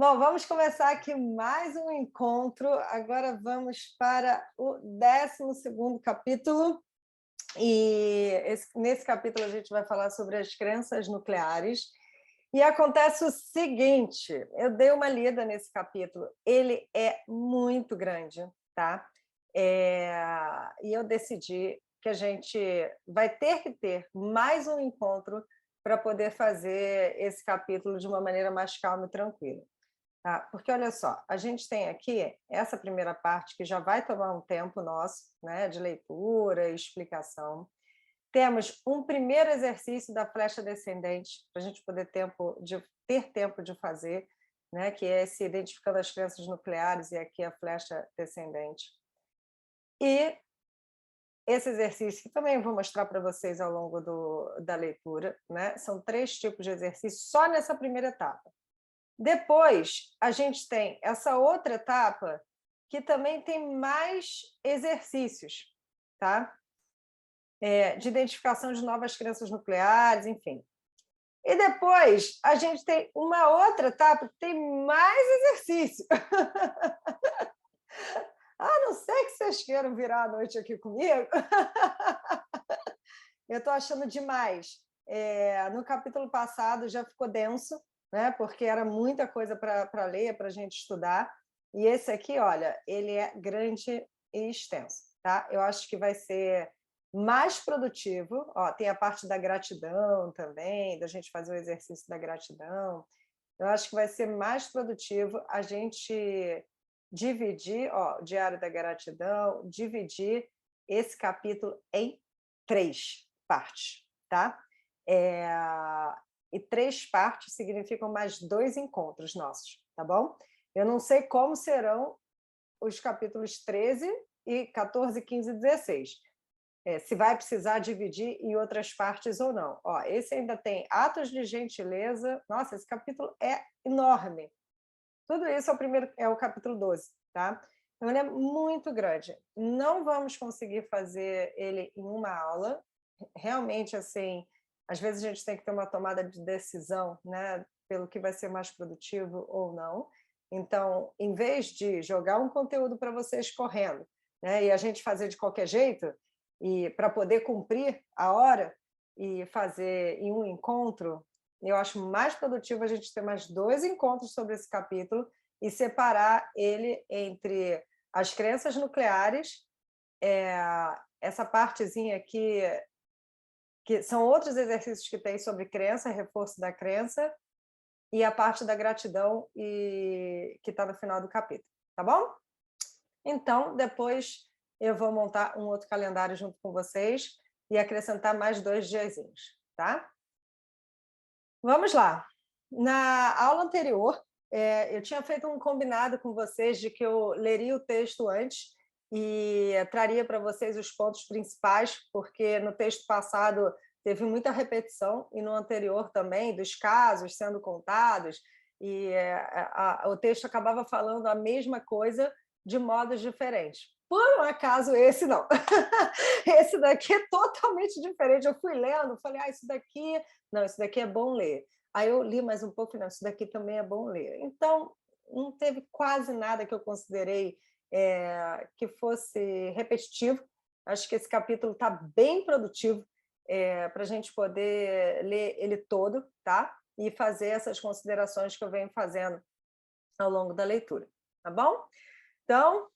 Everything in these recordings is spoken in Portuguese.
Bom, vamos começar aqui mais um encontro. Agora vamos para o 12º capítulo. Nesse capítulo a gente vai falar sobre as crenças nucleares. E acontece o seguinte, eu dei uma lida nesse capítulo, ele é muito grande, tá? E eu decidi que a gente vai ter que ter mais um encontro para poder fazer esse capítulo de uma maneira mais calma e tranquila. Tá? Porque olha só, a gente tem aqui essa primeira parte que já vai tomar um tempo nosso, né, de leitura e explicação. Temos um primeiro exercício da flecha descendente, para a gente poder ter tempo de fazer, né, que é se identificando as crenças nucleares, e aqui a flecha descendente. E esse exercício, que também vou mostrar para vocês ao longo da leitura, né, são 3 tipos de exercícios só nessa primeira etapa. Depois, a gente tem essa outra etapa, que também tem mais exercícios, tá? De identificação de novas crenças nucleares, enfim. E depois, a gente tem uma outra etapa que tem mais exercício. A não ser que vocês queiram virar a noite aqui comigo. Eu estou achando demais. No capítulo passado já ficou denso, né? Porque era muita coisa para ler, para a gente estudar. E esse aqui, olha, ele é grande e extenso, tá? Eu acho que vai ser mais produtivo. Ó, tem a parte da gratidão também, da gente fazer o exercício da gratidão. Eu acho que vai ser mais produtivo a gente dividir, ó, o Diário da Gratidão, dividir esse capítulo em 3 partes, tá? É, e 3 partes significam mais 2 encontros nossos, tá bom? Eu não sei como serão os capítulos 13 e 14, 15 e 16. Se vai precisar dividir em outras partes ou não. Ó, esse ainda tem atos de gentileza. Nossa, esse capítulo é enorme. Tudo isso é o capítulo 12, tá? Então, ele é muito grande. Não vamos conseguir fazer ele em uma aula. Realmente, assim, às vezes a gente tem que ter uma tomada de decisão, né? Pelo que vai ser mais produtivo ou não. Então, em vez de jogar um conteúdo para vocês correndo, né? E a gente fazer de qualquer jeito, e para poder cumprir a hora e fazer em um encontro, eu acho mais produtivo a gente ter mais 2 encontros sobre esse capítulo e separar ele entre as crenças nucleares, essa partezinha aqui, que são outros exercícios que tem sobre crença, reforço da crença, e a parte da gratidão, e que está no final do capítulo, tá bom? Então, depois eu vou montar um outro calendário junto com vocês e acrescentar mais 2 diazinhos, tá? Vamos lá. Na aula anterior, eu tinha feito um combinado com vocês de que eu leria o texto antes e traria para vocês os pontos principais, porque no texto passado teve muita repetição, e no anterior também, dos casos sendo contados, e o texto acabava falando a mesma coisa de modos diferentes. Por um acaso, esse não. Esse daqui é totalmente diferente. Eu fui lendo, falei, isso daqui... Não, isso daqui é bom ler. Aí eu li mais um pouco e não, isso daqui também é bom ler. Então, não teve quase nada que eu considerei que fosse repetitivo. Acho que esse capítulo está bem produtivo para a gente poder ler ele todo, tá? E fazer essas considerações que eu venho fazendo ao longo da leitura, tá bom? Então,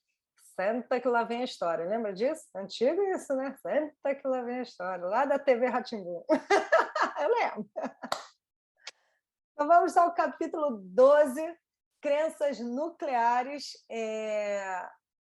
senta que lá vem a história. Lembra disso? Antigo isso, né? Senta que lá vem a história. Lá da TV Rá-Tim-Bum. Eu lembro. Então, vamos ao capítulo 12, crenças nucleares.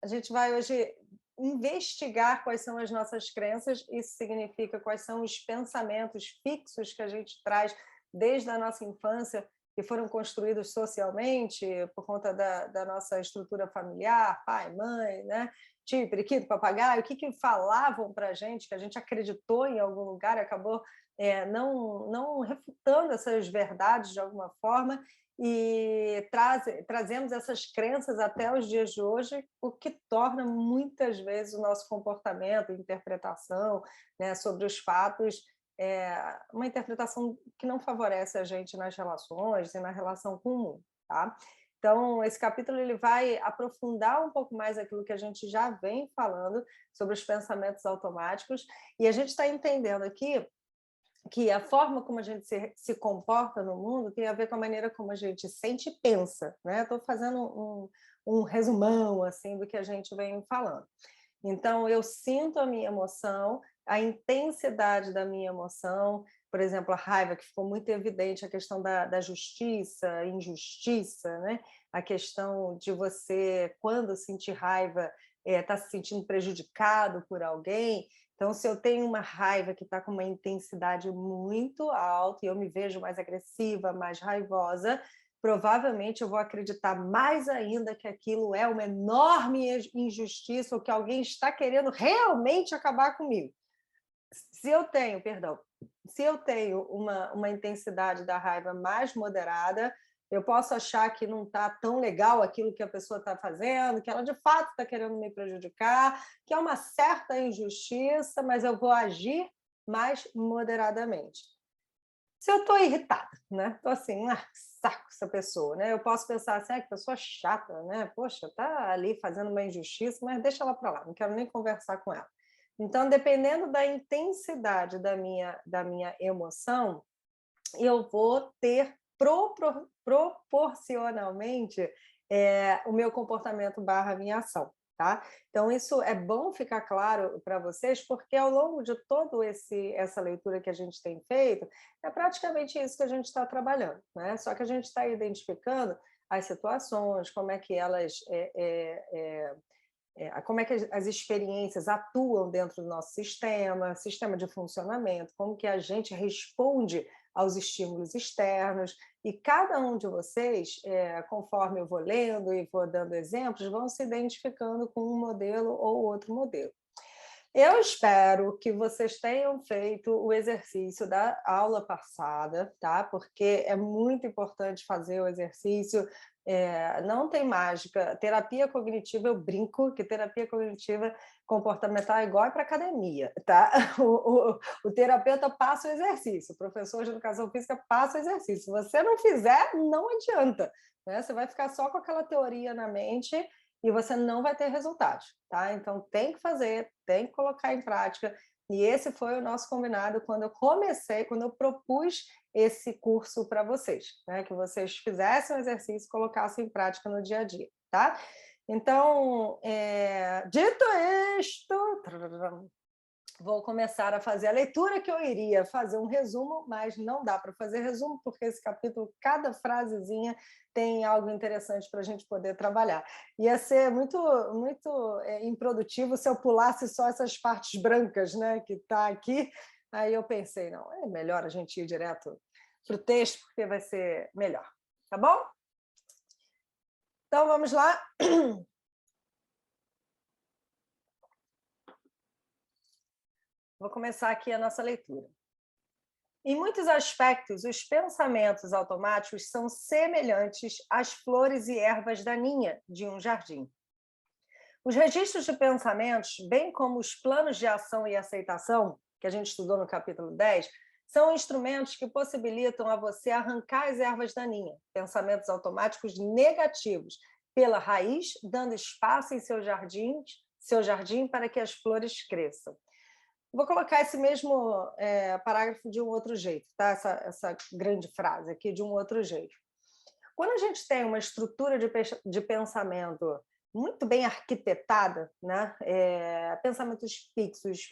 A gente vai hoje investigar quais são as nossas crenças. Isso significa quais são os pensamentos fixos que a gente traz desde a nossa infância, que foram construídos socialmente por conta da nossa estrutura familiar, pai, mãe, né? Tio, periquito, papagaio, o que falavam para a gente, que a gente acreditou em algum lugar e acabou não refutando essas verdades de alguma forma, e trazemos essas crenças até os dias de hoje, o que torna muitas vezes o nosso comportamento, interpretação, né, sobre os fatos, uma interpretação que não favorece a gente nas relações e na relação com o mundo, tá? Então, esse capítulo ele vai aprofundar um pouco mais aquilo que a gente já vem falando sobre os pensamentos automáticos, e a gente está entendendo aqui que a forma como a gente se comporta no mundo tem a ver com a maneira como a gente sente e pensa, né? Estou fazendo um resumão assim do que a gente vem falando. Então, eu sinto a minha emoção, a intensidade da minha emoção, por exemplo, a raiva, que ficou muito evidente, a questão da justiça, injustiça, né? A questão de você, quando sentir raiva, está se sentindo prejudicado por alguém. Então, se eu tenho uma raiva que está com uma intensidade muito alta e eu me vejo mais agressiva, mais raivosa, provavelmente eu vou acreditar mais ainda que aquilo é uma enorme injustiça ou que alguém está querendo realmente acabar comigo. Se eu tenho, perdão, se eu tenho uma intensidade da raiva mais moderada, eu posso achar que não está tão legal aquilo que a pessoa está fazendo, que ela de fato está querendo me prejudicar, que é uma certa injustiça, mas eu vou agir mais moderadamente. Se eu estou irritada, né? Estou assim, saco essa pessoa, né? Eu posso pensar assim, que pessoa chata, né? Poxa, está ali fazendo uma injustiça, mas deixa ela para lá, não quero nem conversar com ela. Então, dependendo da intensidade da minha emoção, eu vou ter proporcionalmente o meu comportamento barra minha ação. Tá? Então, isso é bom ficar claro para vocês, porque ao longo de toda essa leitura que a gente tem feito, é praticamente isso que a gente está trabalhando. Né? Só que a gente está identificando as situações, como é que elas como é que as experiências atuam dentro do nosso sistema de funcionamento, como que a gente responde aos estímulos externos, e cada um de vocês, conforme eu vou lendo e vou dando exemplos, vão se identificando com um modelo ou outro modelo. Eu espero que vocês tenham feito o exercício da aula passada, tá? Porque é muito importante fazer o exercício. Não tem mágica. Terapia cognitiva, eu brinco que terapia cognitiva comportamental é igual para academia, tá? O terapeuta passa o exercício, o professor de educação física passa o exercício. Se você não fizer, não adianta, né? Você vai ficar só com aquela teoria na mente e você não vai ter resultados, tá? Então tem que fazer, tem que colocar em prática. E esse foi o nosso combinado quando eu propus esse curso para vocês, né? Que vocês fizessem o exercício e colocassem em prática no dia a dia, tá? Então, dito isto, vou começar a fazer a leitura, que eu iria fazer um resumo, mas não dá para fazer resumo, porque esse capítulo, cada frasezinha tem algo interessante para a gente poder trabalhar. Ia ser muito, muito improdutivo se eu pulasse só essas partes brancas, né, que está aqui. Aí eu pensei, não, é melhor a gente ir direto para o texto, porque vai ser melhor. Tá bom? Então, vamos lá. Vou começar aqui a nossa leitura. Em muitos aspectos, os pensamentos automáticos são semelhantes às flores e ervas daninhas de um jardim. Os registros de pensamentos, bem como os planos de ação e aceitação, que a gente estudou no capítulo 10, são instrumentos que possibilitam a você arrancar as ervas daninhas, pensamentos automáticos negativos, pela raiz, dando espaço em seu jardim para que as flores cresçam. Vou colocar esse mesmo parágrafo de um outro jeito, tá? Essa grande frase aqui de um outro jeito. Quando a gente tem uma estrutura de pensamento muito bem arquitetada, né? Pensamentos fixos,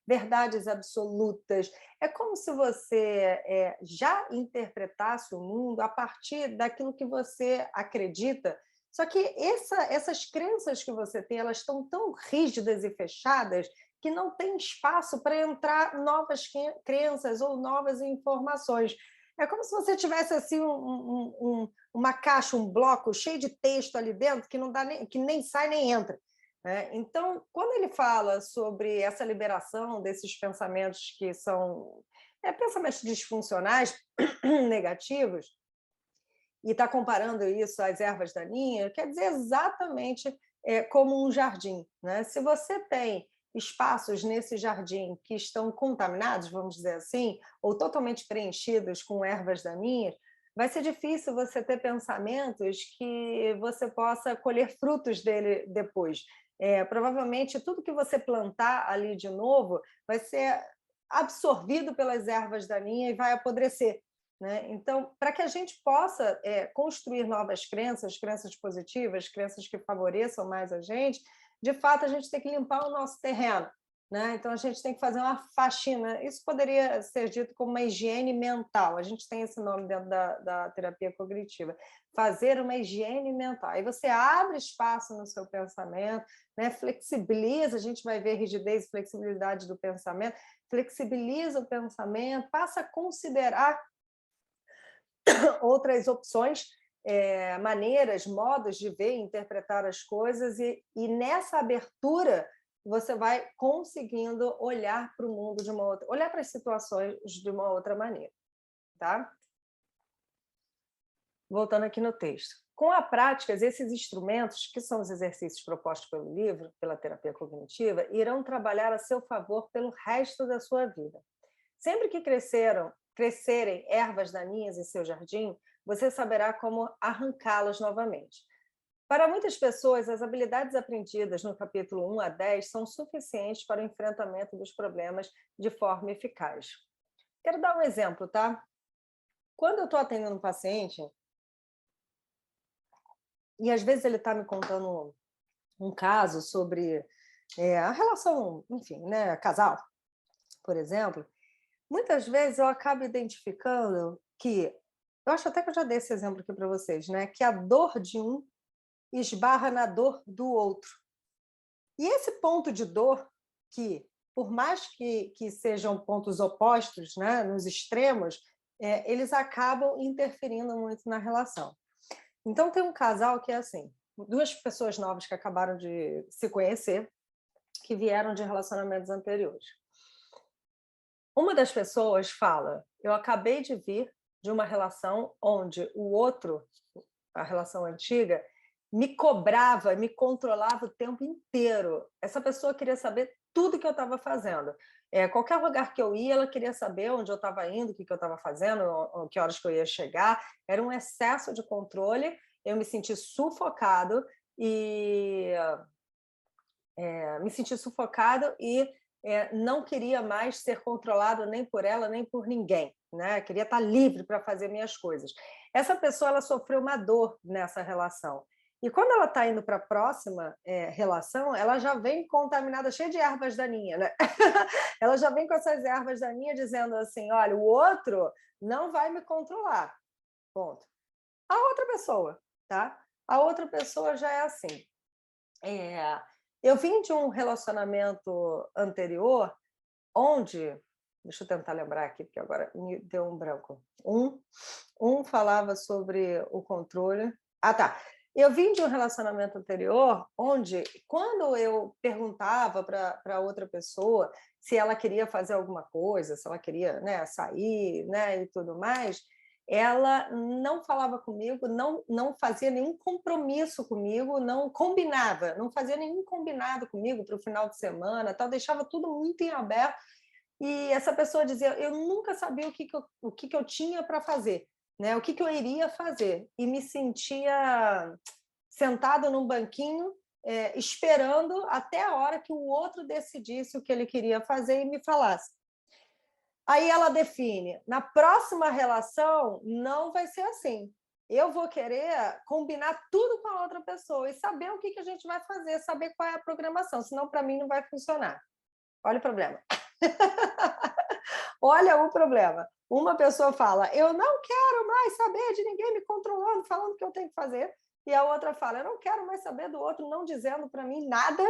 verdades absolutas, é como se você já interpretasse o mundo a partir daquilo que você acredita. Só que essas crenças que você tem, elas estão tão rígidas e fechadas que não tem espaço para entrar novas crenças ou novas informações. É como se você tivesse assim uma caixa, um bloco cheio de texto ali dentro que não dá que nem sai nem entra. Né? Então, quando ele fala sobre essa liberação desses pensamentos que são pensamentos disfuncionais, negativos, e está comparando isso às ervas daninhas, quer dizer exatamente como um jardim. Né? Se você tem espaços nesse jardim que estão contaminados, vamos dizer assim, ou totalmente preenchidos com ervas daninhas, vai ser difícil você ter pensamentos que você possa colher frutos dele depois. Provavelmente, tudo que você plantar ali de novo vai ser absorvido pelas ervas daninhas e vai apodrecer. Né? Então, para que a gente possa construir novas crenças, crenças positivas, crenças que favoreçam mais a gente, de fato, a gente tem que limpar o nosso terreno. Né? Então, a gente tem que fazer uma faxina. Isso poderia ser dito como uma higiene mental. A gente tem esse nome dentro da terapia cognitiva. Fazer uma higiene mental. Aí você abre espaço no seu pensamento, né? Flexibiliza, a gente vai ver rigidez e flexibilidade do pensamento, flexibiliza o pensamento, passa a considerar outras opções, maneiras, modos de ver e interpretar as coisas, e nessa abertura você vai conseguindo olhar para o mundo de uma outra, olhar para as situações de uma outra maneira, tá? Voltando aqui no texto. Com a prática, esses instrumentos, que são os exercícios propostos pelo livro, pela terapia cognitiva, irão trabalhar a seu favor pelo resto da sua vida. Sempre que crescerem ervas daninhas em seu jardim, você saberá como arrancá-las novamente. Para muitas pessoas, as habilidades aprendidas no capítulo 1 a 10 são suficientes para o enfrentamento dos problemas de forma eficaz. Quero dar um exemplo, tá? Quando eu estou atendendo um paciente, e às vezes ele está me contando um caso sobre a relação, enfim, né, casal, por exemplo, muitas vezes eu acabo identificando que, eu acho até que eu já dei esse exemplo aqui para vocês, né, que a dor de um esbarra na dor do outro. E esse ponto de dor, que por mais que sejam pontos opostos, né, nos extremos, eles acabam interferindo muito na relação. Então, tem um casal que é assim, duas pessoas novas que acabaram de se conhecer, que vieram de relacionamentos anteriores. Uma das pessoas fala, eu acabei de vir de uma relação onde o outro, a relação antiga, me cobrava, me controlava o tempo inteiro. Essa pessoa queria saber tudo que eu estava fazendo. Qualquer lugar que eu ia, ela queria saber onde eu estava indo, o que eu estava fazendo, que horas que eu ia chegar. Era um excesso de controle, eu me senti sufocado e não queria mais ser controlado nem por ela, nem por ninguém. Né? Queria estar livre para fazer minhas coisas. Essa pessoa ela sofreu uma dor nessa relação. E quando ela está indo para a próxima relação, ela já vem contaminada, cheia de ervas daninhas. Né? Ela já vem com essas ervas daninhas dizendo assim, olha, o outro não vai me controlar. Ponto. A outra pessoa, tá? A outra pessoa já é assim. Eu vim de um relacionamento anterior onde, deixa eu tentar lembrar aqui, porque agora me deu um branco. Um falava sobre o controle. Ah, tá. Eu vim de um relacionamento anterior onde, quando eu perguntava para outra pessoa se ela queria fazer alguma coisa, se ela queria, né, sair, né, e tudo mais, ela não falava comigo, não fazia nenhum compromisso comigo, não combinava, não fazia nenhum combinado comigo para o final de semana, tal, deixava tudo muito em aberto. E essa pessoa dizia, eu nunca sabia o que eu tinha para fazer, né? O que eu iria fazer. E me sentia sentada num banquinho, esperando até a hora que o outro decidisse o que ele queria fazer e me falasse. Aí ela define, na próxima relação não vai ser assim. Eu vou querer combinar tudo com a outra pessoa e saber o que a gente vai fazer, saber qual é a programação, senão para mim não vai funcionar. Olha o problema. Olha o problema. Uma pessoa fala, eu não quero mais saber de ninguém me controlando, falando o que eu tenho que fazer, e a outra fala, eu não quero mais saber do outro não dizendo para mim nada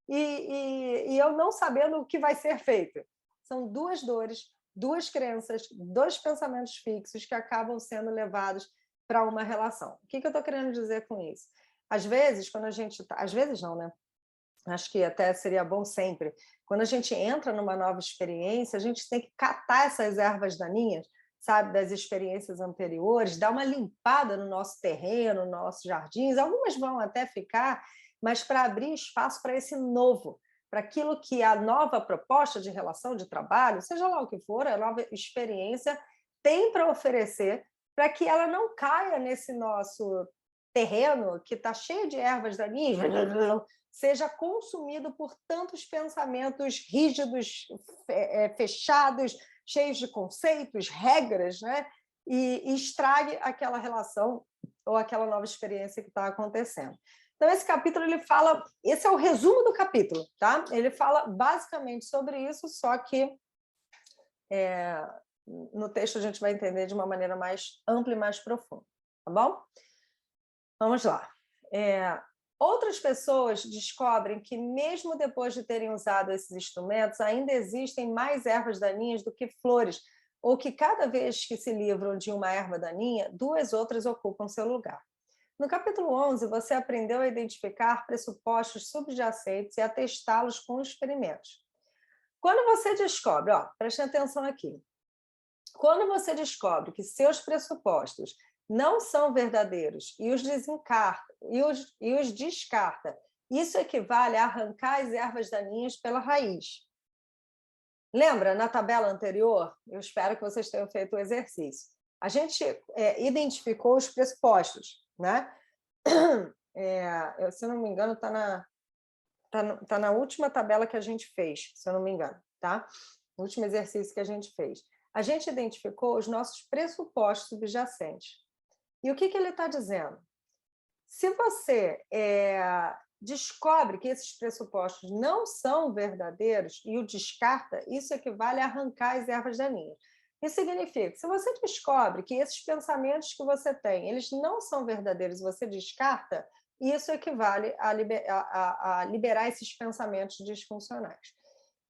e eu não sabendo o que vai ser feito. São duas dores, duas crenças, dois pensamentos fixos que acabam sendo levados para uma relação. O que eu estou querendo dizer com isso? Às vezes, quando a gente... Às vezes não, né? Acho que até seria bom sempre. Quando a gente entra numa nova experiência, a gente tem que catar essas ervas daninhas, sabe, das experiências anteriores, dar uma limpada no nosso terreno, nos nossos jardins. Algumas vão até ficar, mas para abrir espaço para esse novo, para aquilo que a nova proposta de relação de trabalho, seja lá o que for, a nova experiência tem para oferecer, para que ela não caia nesse nosso terreno que está cheio de ervas daninhas, seja consumido por tantos pensamentos rígidos, fechados, cheios de conceitos, regras, né? E estrague aquela relação ou aquela nova experiência que está acontecendo. Então, esse capítulo, ele fala... Esse é o resumo do capítulo, tá? Ele fala basicamente sobre isso, só que no texto a gente vai entender de uma maneira mais ampla e mais profunda, tá bom? Vamos lá. Outras pessoas descobrem que, mesmo depois de terem usado esses instrumentos, ainda existem mais ervas daninhas do que flores, ou que cada vez que se livram de uma erva daninha, duas outras ocupam seu lugar. No capítulo 11, você aprendeu a identificar pressupostos subjacentes e a testá-los com experimentos. Quando você descobre, preste atenção aqui, quando você descobre que seus pressupostos não são verdadeiros e os descarta, isso equivale a arrancar as ervas daninhas pela raiz. Lembra, na tabela anterior? Eu espero que vocês tenham feito o exercício. A gente identificou os pressupostos, né? Se eu não me engano, está na última tabela que a gente fez, se eu não me engano, tá? No último exercício que a gente fez. A gente identificou os nossos pressupostos subjacentes. E o que ele está dizendo? Se você descobre que esses pressupostos não são verdadeiros e o descarta, isso equivale a arrancar as ervas daninhas. Isso significa que, se você descobre que esses pensamentos que você tem, eles não são verdadeiros e você descarta, isso equivale a liberar esses pensamentos disfuncionais.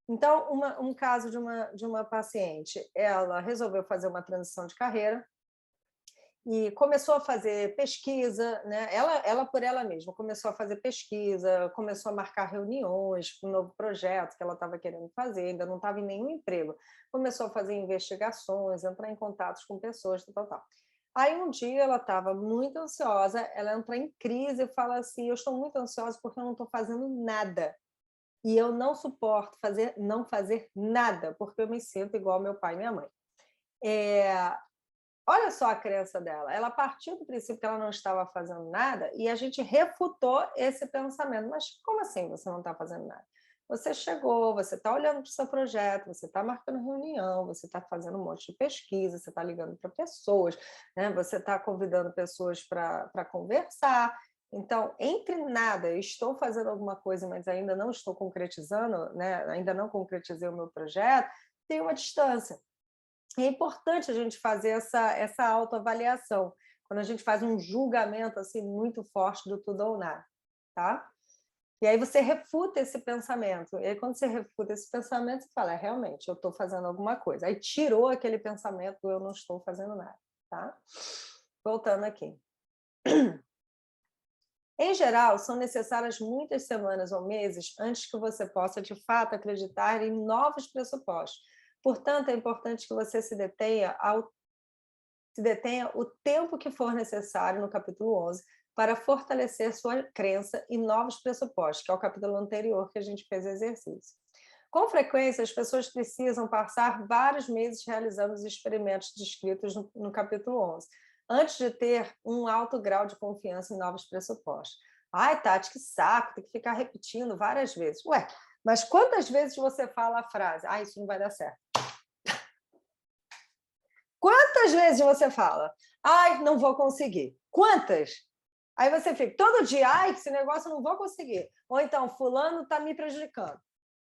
Então, um caso de uma paciente, ela resolveu fazer uma transição de carreira e começou a fazer pesquisa, né? Ela por ela mesma começou a fazer pesquisa, começou a marcar reuniões para um novo projeto que ela estava querendo fazer, ainda não estava em nenhum emprego, começou a fazer investigações, entrar em contatos com pessoas, tal. Aí um dia ela estava muito ansiosa, ela entra em crise e fala assim: eu estou muito ansiosa porque eu não estou fazendo nada. E eu não suporto não fazer nada, porque eu me sinto igual meu pai e minha mãe. Olha só a crença dela. Ela partiu do princípio que ela não estava fazendo nada e a gente refutou esse pensamento. Mas como assim você não está fazendo nada? Você chegou, você está olhando para o seu projeto, você está marcando reunião, você está fazendo um monte de pesquisa, você está ligando para pessoas, né? Você está convidando pessoas para conversar. Então, entre nada, eu estou fazendo alguma coisa, mas ainda não estou concretizando, né? Ainda não concretizei o meu projeto, tem uma distância. É importante a gente fazer essa autoavaliação, quando a gente faz um julgamento assim, muito forte do tudo ou nada. Tá? E aí você refuta esse pensamento. E aí, quando você refuta esse pensamento, você fala: realmente, eu estou fazendo alguma coisa. Aí tirou aquele pensamento do eu não estou fazendo nada. Tá? Voltando aqui. Em geral, são necessárias muitas semanas ou meses antes que você possa, de fato, acreditar em novos pressupostos. Portanto, é importante que você se detenha o tempo que for necessário, no capítulo 11, para fortalecer sua crença em novos pressupostos, que é o capítulo anterior que a gente fez o exercício. Com frequência, as pessoas precisam passar vários meses realizando os experimentos descritos no capítulo 11, antes de ter um alto grau de confiança em novos pressupostos. Ai, Tati, que saco, tem que ficar repetindo várias vezes. Ué, mas quantas vezes você fala a frase: ah, isso não vai dar certo? Quantas vezes você fala: ai, não vou conseguir? Quantas? Aí você fica todo dia: ai, esse negócio eu não vou conseguir. Ou então, fulano está me prejudicando.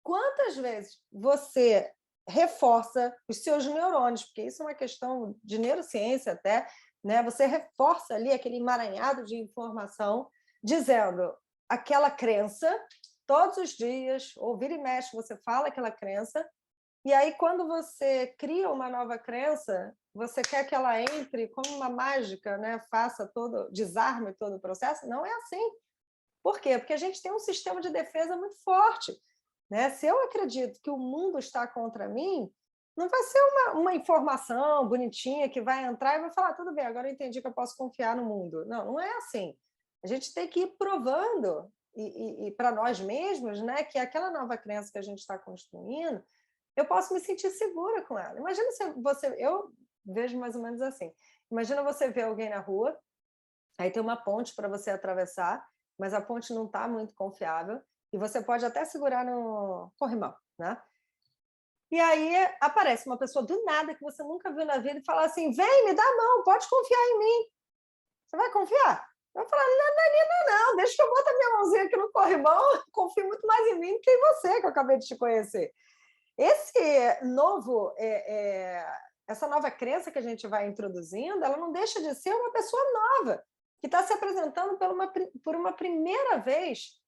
Quantas vezes você reforça os seus neurônios, porque isso é uma questão de neurociência até, né? Você reforça ali aquele emaranhado de informação, dizendo aquela crença todos os dias, ou vira e mexe, você fala aquela crença, e aí, quando você cria uma nova crença, você quer que ela entre como uma mágica, né? Desarme todo o processo? Não é assim. Por quê? Porque a gente tem um sistema de defesa muito forte, né? Se eu acredito que o mundo está contra mim, não vai ser uma informação bonitinha que vai entrar e vai falar: tudo bem, agora eu entendi que eu posso confiar no mundo. Não, não é assim. A gente tem que ir provando e para nós mesmos, né, que aquela nova crença que a gente está construindo, eu posso me sentir segura com ela. Imagina se eu vejo mais ou menos assim. Imagina você ver alguém na rua, aí tem uma ponte para você atravessar, mas a ponte não está muito confiável, e você pode até segurar no corrimão, né? E aí aparece uma pessoa do nada que você nunca viu na vida e fala assim: vem, me dá a mão, pode confiar em mim. Você vai confiar? Eu vou falar: não, deixa que eu boto a minha mãozinha aqui no corrimão, eu confio muito mais em mim do que em você, que eu acabei de te conhecer. Esse novo, essa nova crença que a gente vai introduzindo, ela não deixa de ser uma pessoa nova, que está se apresentando por uma primeira vez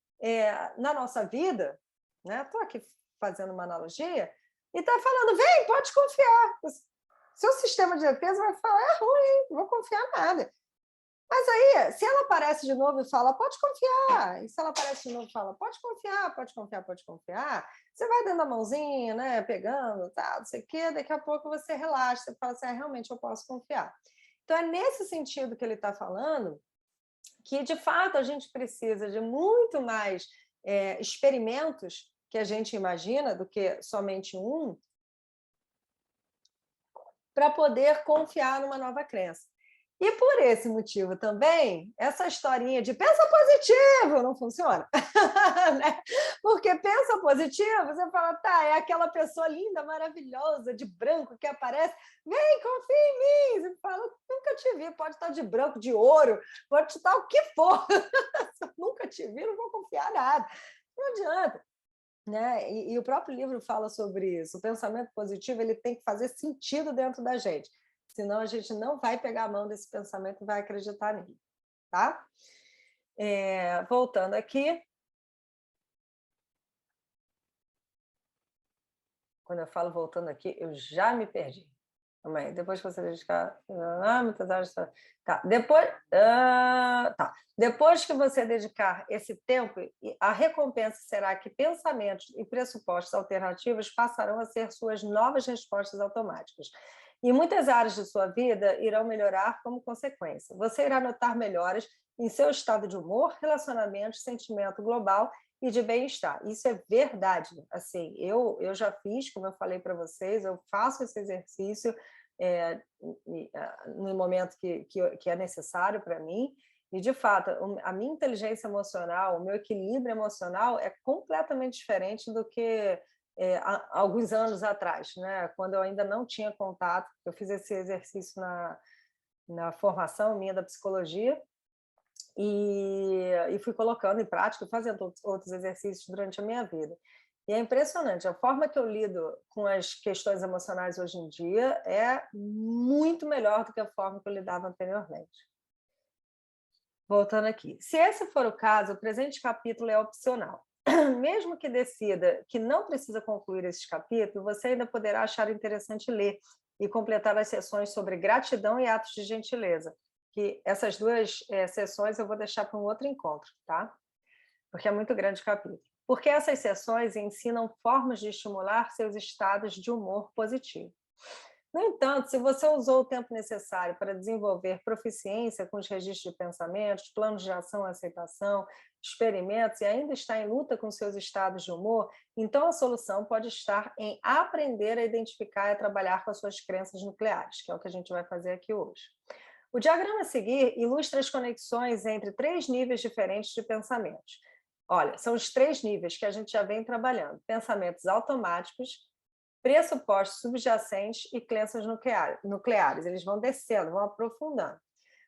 na nossa vida, né? Estou aqui fazendo uma analogia, e está falando: vem, pode confiar. Seu sistema de defesa vai falar: é ruim, não vou confiar nada. Mas aí, se ela aparece de novo e fala: pode confiar, e se ela aparece de novo e fala: pode confiar, pode confiar, pode confiar, você vai dando a mãozinha, né, pegando, tá, não sei o quê, daqui a pouco você relaxa, você fala assim: realmente eu posso confiar. Então, é nesse sentido que ele está falando, que, de fato, a gente precisa de muito mais experimentos que a gente imagina do que somente um, para poder confiar numa nova crença. E por esse motivo também, essa historinha de pensa positivo não funciona. Né? Porque pensa positivo, você fala: tá, é aquela pessoa linda, maravilhosa, de branco que aparece, vem, confia em mim. Você fala: nunca te vi, pode estar de branco, de ouro, pode estar o que for. Nunca te vi, não vou confiar nada. Não adianta. Né? E o próprio livro fala sobre isso. O pensamento positivo, ele tem que fazer sentido dentro da gente, senão a gente não vai pegar a mão desse pensamento e vai acreditar nele, tá? Voltando aqui, quando eu falo voltando aqui, eu já me perdi. Também. Depois que você dedicar. Tá. Depois que você dedicar esse tempo, a recompensa será que pensamentos e pressupostos alternativos passarão a ser suas novas respostas automáticas. E muitas áreas de sua vida irão melhorar como consequência. Você irá notar melhoras em seu estado de humor, relacionamentos, sentimento global e de bem-estar. Isso é verdade. Assim, eu já fiz, como eu falei para vocês, eu faço esse exercício no momento que é necessário para mim, e, de fato, a minha inteligência emocional, o meu equilíbrio emocional é completamente diferente do que há alguns anos atrás, né? Quando eu ainda não tinha contato. Eu fiz esse exercício na formação minha da psicologia, e fui colocando em prática, fazendo outros exercícios durante a minha vida. E é impressionante, a forma que eu lido com as questões emocionais hoje em dia é muito melhor do que a forma que eu lidava anteriormente. Voltando aqui. Se esse for o caso, o presente capítulo é opcional. Mesmo que decida que não precisa concluir esse capítulo, você ainda poderá achar interessante ler e completar as sessões sobre gratidão e atos de gentileza, que essas duas sessões eu vou deixar para um outro encontro, tá? Porque é muito grande o capítulo. Porque essas sessões ensinam formas de estimular seus estados de humor positivo. No entanto, se você usou o tempo necessário para desenvolver proficiência com os registros de pensamentos, planos de ação e aceitação, experimentos, e ainda está em luta com seus estados de humor, então a solução pode estar em aprender a identificar e a trabalhar com as suas crenças nucleares, que é o que a gente vai fazer aqui hoje. O diagrama a seguir ilustra as conexões entre 3 níveis diferentes de pensamentos. Olha, são os 3 níveis que a gente já vem trabalhando: pensamentos automáticos, pressupostos subjacentes e crenças nucleares. Eles vão descendo, vão aprofundando.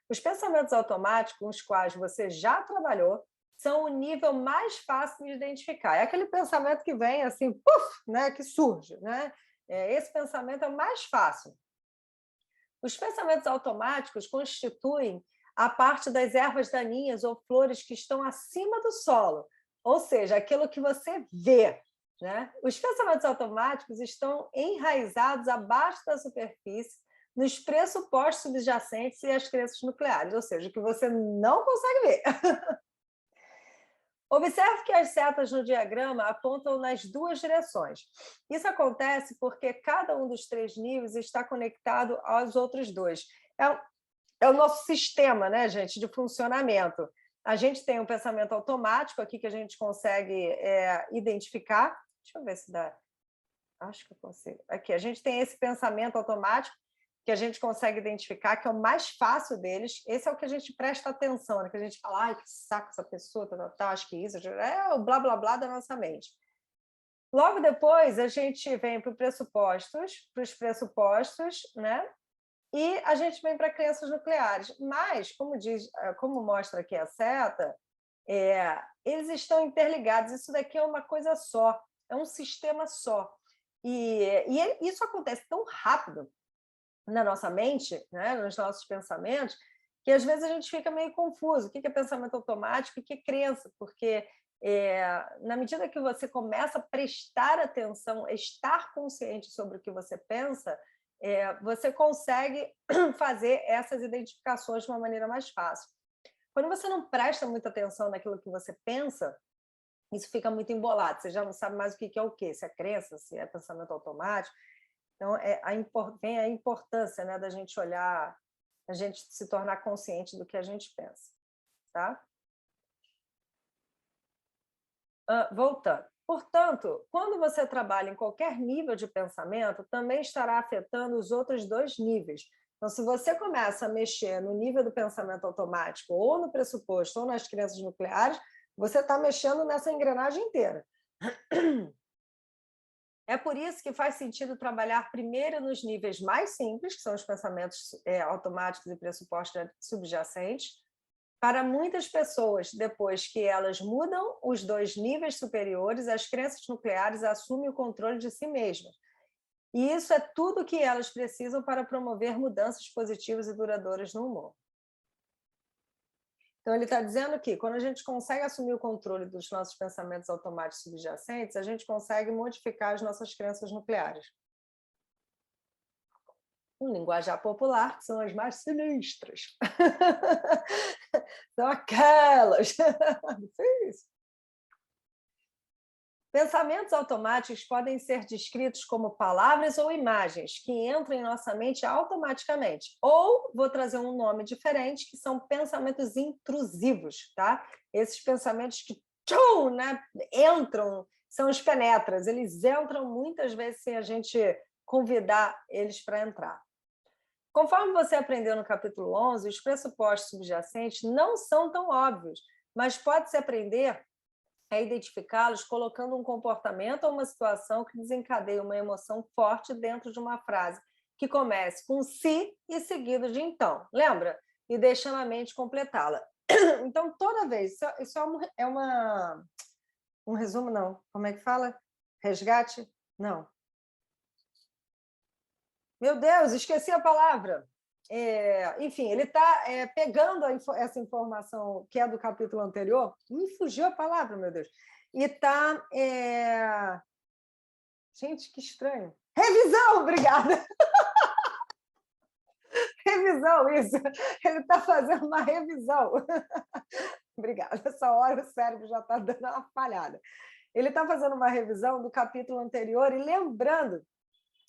Os pensamentos automáticos, com os quais você já trabalhou, são o nível mais fácil de identificar. É aquele pensamento que vem assim, puf, né, que surge, né? Esse pensamento é o mais fácil. Os pensamentos automáticos constituem a parte das ervas daninhas ou flores que estão acima do solo, ou seja, aquilo que você vê. Né? Os pensamentos automáticos estão enraizados abaixo da superfície, nos pressupostos subjacentes e as crenças nucleares, ou seja, que você não consegue ver. Observe que as setas no diagrama apontam nas 2 direções. Isso acontece porque cada um dos 3 níveis está conectado aos outros 2. É o nosso sistema, né, gente, de funcionamento. A gente tem um pensamento automático aqui que a gente consegue identificar. Deixa eu ver se dá. Acho que eu consigo. Aqui, a gente tem esse pensamento automático que a gente consegue identificar, que é o mais fácil deles. Esse é o que a gente presta atenção, né? Que a gente fala, ai, que saco essa pessoa, acho que isso é o blá, blá, blá da nossa mente. Logo depois, a gente vem para os pressupostos, né? E a gente vem para crenças nucleares. Mas, como mostra aqui a seta, eles estão interligados. Isso daqui é uma coisa só, é um sistema só. E isso acontece tão rápido na nossa mente, né, nos nossos pensamentos, que às vezes a gente fica meio confuso. O que é pensamento automático e o que é crença? Porque na medida que você começa a prestar atenção, estar consciente sobre o que você pensa, você consegue fazer essas identificações de uma maneira mais fácil. Quando você não presta muita atenção naquilo que você pensa, isso fica muito embolado, você já não sabe mais o que é o quê, se é crença, se é pensamento automático. Então, vem a importância, né, da gente olhar, a gente se tornar consciente do que a gente pensa. Tá? Voltando. Portanto, quando você trabalha em qualquer nível de pensamento, também estará afetando os outros dois níveis. Então, se você começa a mexer no nível do pensamento automático, ou no pressuposto, ou nas crenças nucleares, você está mexendo nessa engrenagem inteira. É por isso que faz sentido trabalhar primeiro nos níveis mais simples, que são os pensamentos automáticos e pressupostos subjacentes. Para muitas pessoas, depois que elas mudam os dois níveis superiores, as crenças nucleares assumem o controle de si mesmas. E isso é tudo o que elas precisam para promover mudanças positivas e duradouras no humor. Então, ele está dizendo que, quando a gente consegue assumir o controle dos nossos pensamentos automáticos subjacentes, a gente consegue modificar as nossas crenças nucleares. Um linguajar popular, que são as mais sinistras. São aquelas. Pensamentos automáticos podem ser descritos como palavras ou imagens que entram em nossa mente automaticamente. Ou, vou trazer um nome diferente, que são pensamentos intrusivos, tá? Esses pensamentos que né, entram, são os penetras, eles entram muitas vezes sem a gente convidar eles para entrar. Conforme você aprendeu no capítulo 11, os pressupostos subjacentes não são tão óbvios, mas pode-se aprender a identificá-los colocando um comportamento ou uma situação que desencadeia uma emoção forte dentro de uma frase, que comece com se e seguido de então. Lembra? E deixando a mente completá-la. Então, toda vez, isso um resumo, não. Como é que fala? Resgate? Não. Meu Deus, esqueci a palavra. Enfim, ele está pegando essa informação que é do capítulo anterior, me fugiu a palavra, meu Deus, e está... Gente, que estranho. Revisão, obrigada! Revisão, isso. Ele está fazendo uma revisão. Obrigada, essa hora o cérebro já está dando uma falhada. Ele está fazendo uma revisão do capítulo anterior e lembrando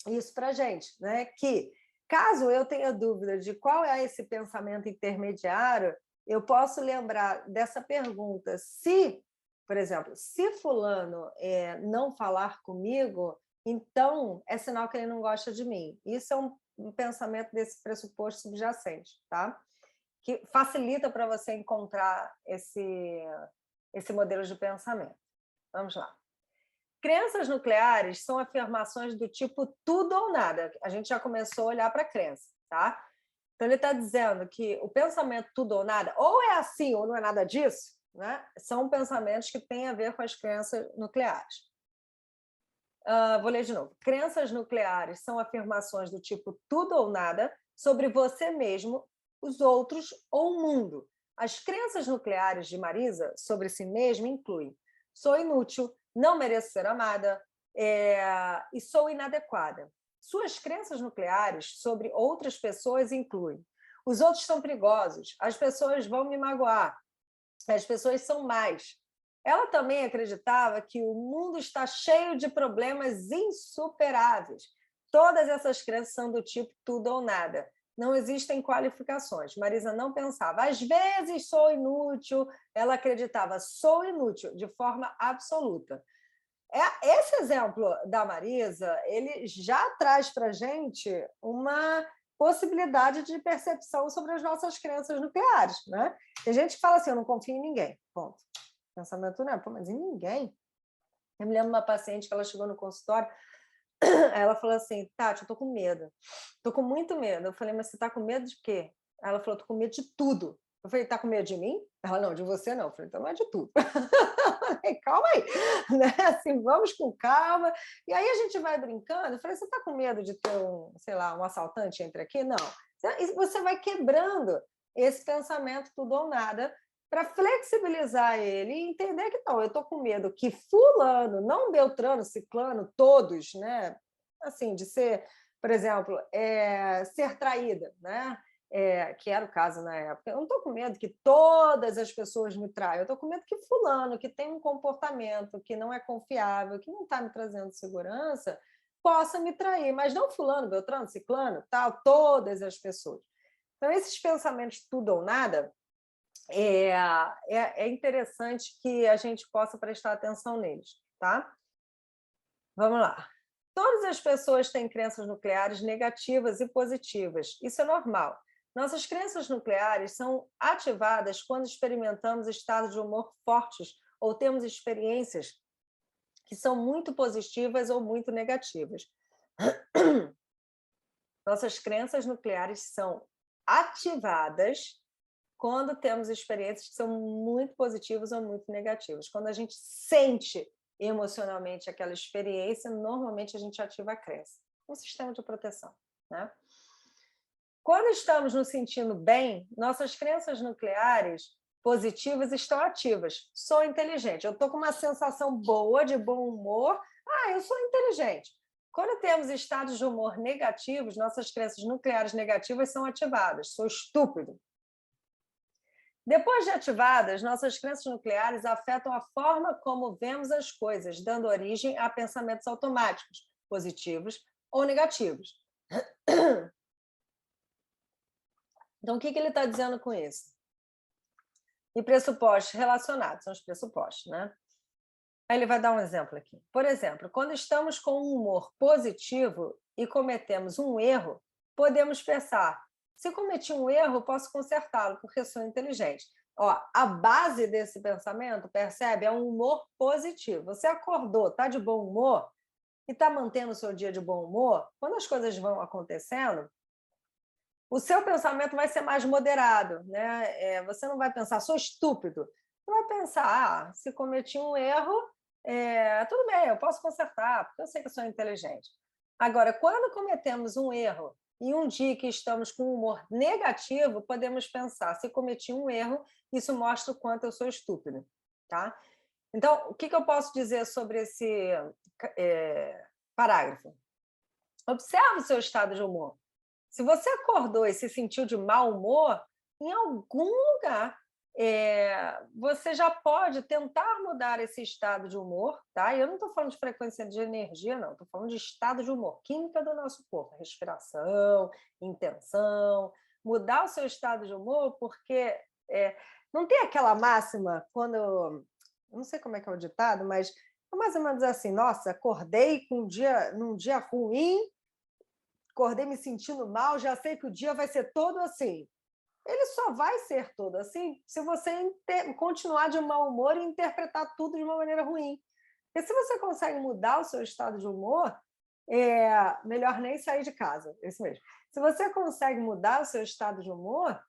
isso para a gente, né? Que, caso eu tenha dúvida de qual é esse pensamento intermediário, eu posso lembrar dessa pergunta. Se, por exemplo, se fulano não falar comigo, então é sinal que ele não gosta de mim. Isso é um pensamento desse pressuposto subjacente, tá? Que facilita para você encontrar esse modelo de pensamento. Vamos lá. Crenças nucleares são afirmações do tipo tudo ou nada. A gente já começou a olhar para a crença, tá? Então, ele está dizendo que o pensamento tudo ou nada, ou é assim ou não é nada disso, né? São pensamentos que têm a ver com as crenças nucleares. Vou ler de novo. Crenças nucleares são afirmações do tipo tudo ou nada sobre você mesmo, os outros ou o mundo. As crenças nucleares de Marisa sobre si mesma incluem: sou inútil, não mereço ser amada e sou inadequada. Suas crenças nucleares sobre outras pessoas incluem: os outros são perigosos, as pessoas vão me magoar, as pessoas são más. Ela também acreditava que o mundo está cheio de problemas insuperáveis. Todas essas crenças são do tipo tudo ou nada. Não existem qualificações. Marisa não pensava, às vezes sou inútil. Ela acreditava, sou inútil, de forma absoluta. Esse exemplo da Marisa, ele já traz para a gente uma possibilidade de percepção sobre as nossas crenças nucleares, né? Tem gente que fala assim, eu não confio em ninguém, ponto. Pensamento não, pô, mas em ninguém? Eu me lembro de uma paciente que ela chegou no consultório, ela falou assim, Tati, eu tô com medo, tô com muito medo. Eu falei, mas você tá com medo de quê? Ela falou, tô com medo de tudo. Eu falei, tá com medo de mim? Ela, não, de você não. Eu falei, então não é de tudo. Falei, calma aí, né? Assim, vamos com calma. E aí a gente vai brincando. Eu falei, você tá com medo de ter sei lá, um assaltante entre aqui? Não. Você vai quebrando esse pensamento tudo ou nada para flexibilizar ele e entender que não, eu estou com medo que fulano, não Beltrano, Ciclano, todos, né? Assim, de ser, por exemplo, ser traída, né? Que era o caso na época. Eu não estou com medo que todas as pessoas me traiam, eu estou com medo que fulano, que tem um comportamento que não é confiável, que não está me trazendo segurança, possa me trair, mas não fulano, Beltrano, Ciclano, tal, todas as pessoas. Então, esses pensamentos tudo ou nada, é interessante que a gente possa prestar atenção neles, tá? Vamos lá. Todas as pessoas têm crenças nucleares negativas e positivas. Isso é normal. Nossas crenças nucleares são ativadas quando experimentamos estados de humor fortes ou temos experiências que são muito positivas ou muito negativas. Nossas crenças nucleares são ativadas quando temos experiências que são muito positivas ou muito negativas. Quando a gente sente emocionalmente aquela experiência, normalmente a gente ativa a crença. Um sistema de proteção, né? Quando estamos nos sentindo bem, nossas crenças nucleares positivas estão ativas. Sou inteligente. Eu estou com uma sensação boa, de bom humor. Eu sou inteligente. Quando temos estados de humor negativos, nossas crenças nucleares negativas são ativadas. Sou estúpido. Depois de ativadas, nossas crenças nucleares afetam a forma como vemos as coisas, dando origem a pensamentos automáticos, positivos ou negativos. Então, o que ele está dizendo com isso? E pressupostos relacionados, são os pressupostos, né? Aí ele vai dar um exemplo aqui. Por exemplo, quando estamos com um humor positivo e cometemos um erro, podemos pensar, se cometi um erro, posso consertá-lo, porque sou inteligente. A base desse pensamento, percebe, é um humor positivo. Você acordou, está de bom humor e está mantendo o seu dia de bom humor, quando as coisas vão acontecendo, o seu pensamento vai ser mais moderado, né? Você não vai pensar, sou estúpido. Você vai pensar, se cometi um erro, tudo bem, eu posso consertar, porque eu sei que eu sou inteligente. Agora, quando cometemos um erro e um dia que estamos com um humor negativo, podemos pensar, se cometi um erro, isso mostra o quanto eu sou estúpido, tá? Então, o que eu posso dizer sobre esse parágrafo? Observe o seu estado de humor. Se você acordou e se sentiu de mau humor, em algum lugar você já pode tentar mudar esse estado de humor, tá? E eu não estou falando de frequência de energia, não. Estou falando de estado de humor, química do nosso corpo, respiração, intenção. Mudar o seu estado de humor, porque não tem aquela máxima quando... Não sei como é que é o ditado, mas é mais ou menos assim, nossa, acordei num dia ruim, acordei me sentindo mal, já sei que o dia vai ser todo assim. Ele só vai ser todo assim se você continuar de mau humor e interpretar tudo de uma maneira ruim. Porque se você consegue mudar o seu estado de humor, melhor nem sair de casa, é isso mesmo. Se você consegue mudar o seu estado de humor,